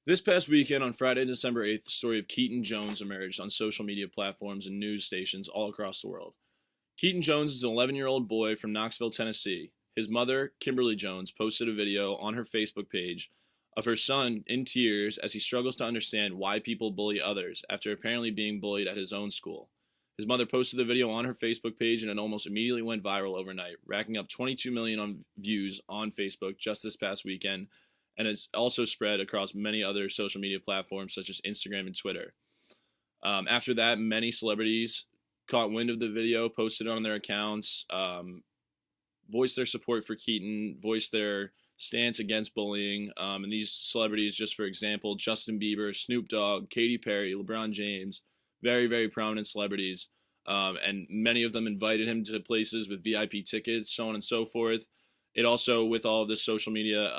This past weekend, on Friday, December 8th, the story of Keaton Jones emerged on social media platforms and news stations all across the world. Keaton Jones is an 11-year-old boy from Knoxville, Tennessee. His mother, Kimberly Jones, posted a video on her Facebook page of her son in tears as he struggles to understand why people bully others after apparently being bullied at his own school. His mother posted the video on her Facebook page and it almost immediately went viral overnight, racking up 22 million views on Facebook just this past weekend, and it's also spread across many other social media platforms such as Instagram and Twitter. After that, many celebrities caught wind of the video, posted it on their accounts, voiced their support for Keaton, voiced their stance against bullying. And these celebrities, just for example, Justin Bieber, Snoop Dogg, Katy Perry, LeBron James, very, very prominent celebrities. And many of them invited him to places with VIP tickets, so on and so forth. It also, with all of this social media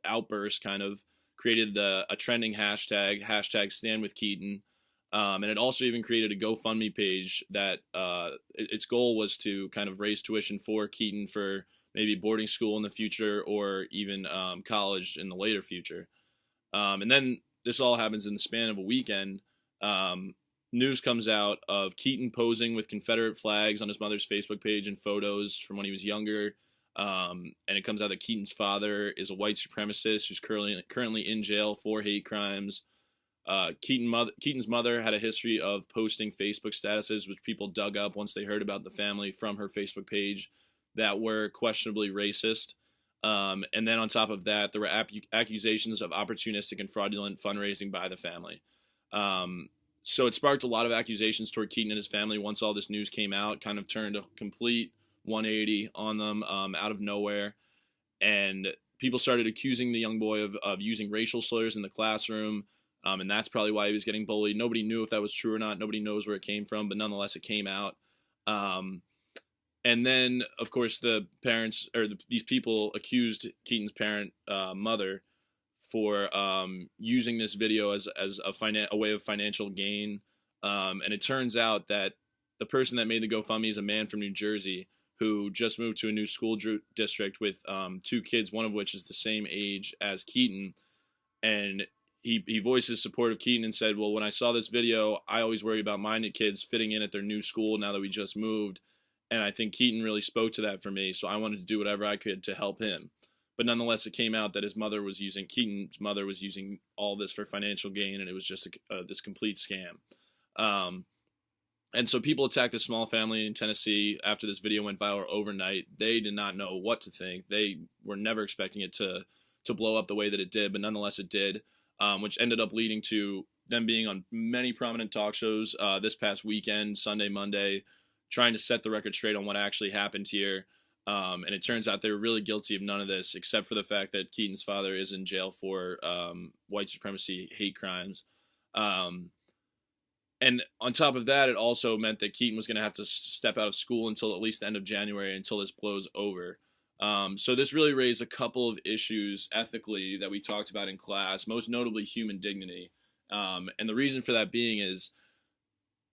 outburst, kind of created a trending hashtag Stand with Keaton. And it also even created a GoFundMe page that its goal was to kind of raise tuition for Keaton for maybe boarding school in the future or even college in the later future. And then this all happens in the span of a weekend. News comes out of Keaton posing with Confederate flags on his mother's Facebook page and photos from when he was younger. And it comes out that Keaton's father is a white supremacist who's currently in jail for hate crimes. Keaton's mother had a history of posting Facebook statuses, which people dug up once they heard about the family from her Facebook page, that were questionably racist. And then on top of that, there were accusations of opportunistic and fraudulent fundraising by the family. So it sparked a lot of accusations toward Keaton and his family once all this news came out, kind of turned a complete 180 on them out of nowhere. And people started accusing the young boy of using racial slurs in the classroom. And that's probably why he was getting bullied. Nobody knew if that was true or not. Nobody knows where it came from, but nonetheless, it came out. And then, of course, the parents, or these people accused Keaton's mother, for using this video as a way of financial gain. And it turns out that the person that made the GoFundMe is a man from New Jersey who just moved to a new school district with two kids, one of which is the same age as Keaton. And he voiced his support of Keaton and said, well, when I saw this video, I always worry about my kids fitting in at their new school now that we just moved. And I think Keaton really spoke to that for me, so I wanted to do whatever I could to help him. But nonetheless, it came out that Keaton's mother was using all this for financial gain, and it was just this complete scam. And so people attacked this small family in Tennessee after this video went viral overnight. They did not know what to think. They were never expecting it to blow up the way that it did, but nonetheless it did, which ended up leading to them being on many prominent talk shows this past weekend, Sunday, Monday, trying to set the record straight on what actually happened here. And it turns out they were really guilty of none of this, except for the fact that Keaton's father is in jail for white supremacy hate crimes. And on top of that, it also meant that Keaton was going to have to step out of school until at least the end of January until this blows over. So this really raised a couple of issues ethically that we talked about in class, most notably human dignity. And the reason for that being is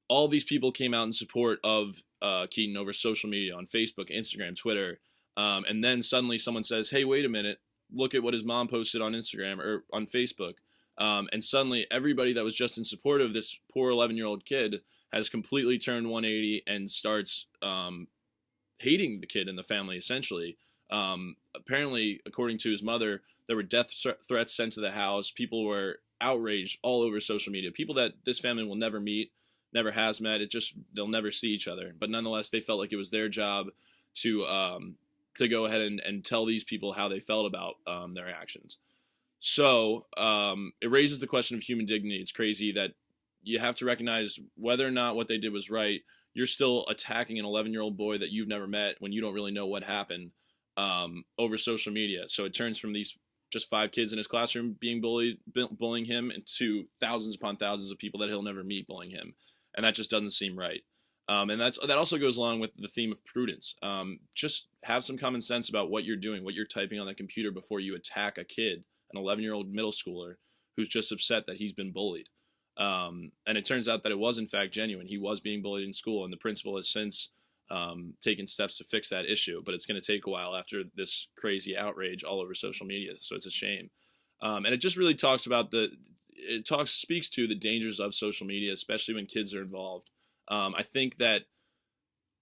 all these people came out in support of Keaton over social media on Facebook, Instagram, Twitter. And then suddenly someone says, hey, wait a minute, look at what his mom posted on Instagram or on Facebook. And suddenly everybody that was just in support of this poor 11-year-old kid has completely turned 180 and starts hating the kid and the family, essentially. Apparently, according to his mother, there were death threats sent to the house. People were outraged all over social media. People that this family will never meet, never has met. They'll never see each other. But nonetheless, they felt like it was their job to go ahead and tell these people how they felt about their actions. So it raises the question of human dignity. It's crazy that you have to recognize whether or not what they did was right. You're still attacking an 11-year-old boy that you've never met when you don't really know what happened over social media. So it turns from these just 5 kids in his classroom being bullying him into thousands upon thousands of people that he'll never meet bullying him. And that just doesn't seem right. And that also goes along with the theme of prudence. Just have some common sense about what you're doing, what you're typing on that computer before you attack a kid, an 11-year-old middle schooler who's just upset that he's been bullied. And it turns out that it was in fact genuine. He was being bullied in school, and the principal has since taken steps to fix that issue. But it's going to take a while after this crazy outrage all over social media, so it's a shame. And it just really speaks to the dangers of social media, especially when kids are involved. I think that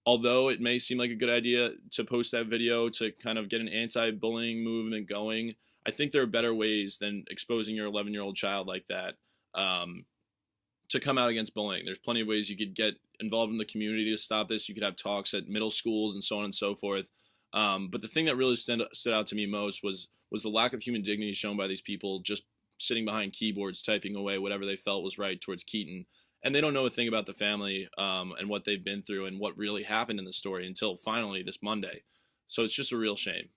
although it may seem like a good idea to post that video to kind of get an anti-bullying movement going, I think there are better ways than exposing your 11-year-old child like that to come out against bullying. There's plenty of ways you could get involved in the community to stop this. You could have talks at middle schools and so on and so forth. But the thing that really stood out to me most was the lack of human dignity shown by these people just sitting behind keyboards, typing away whatever they felt was right towards Keaton. And they don't know a thing about the family and what they've been through and what really happened in the story until finally this Monday. So it's just a real shame.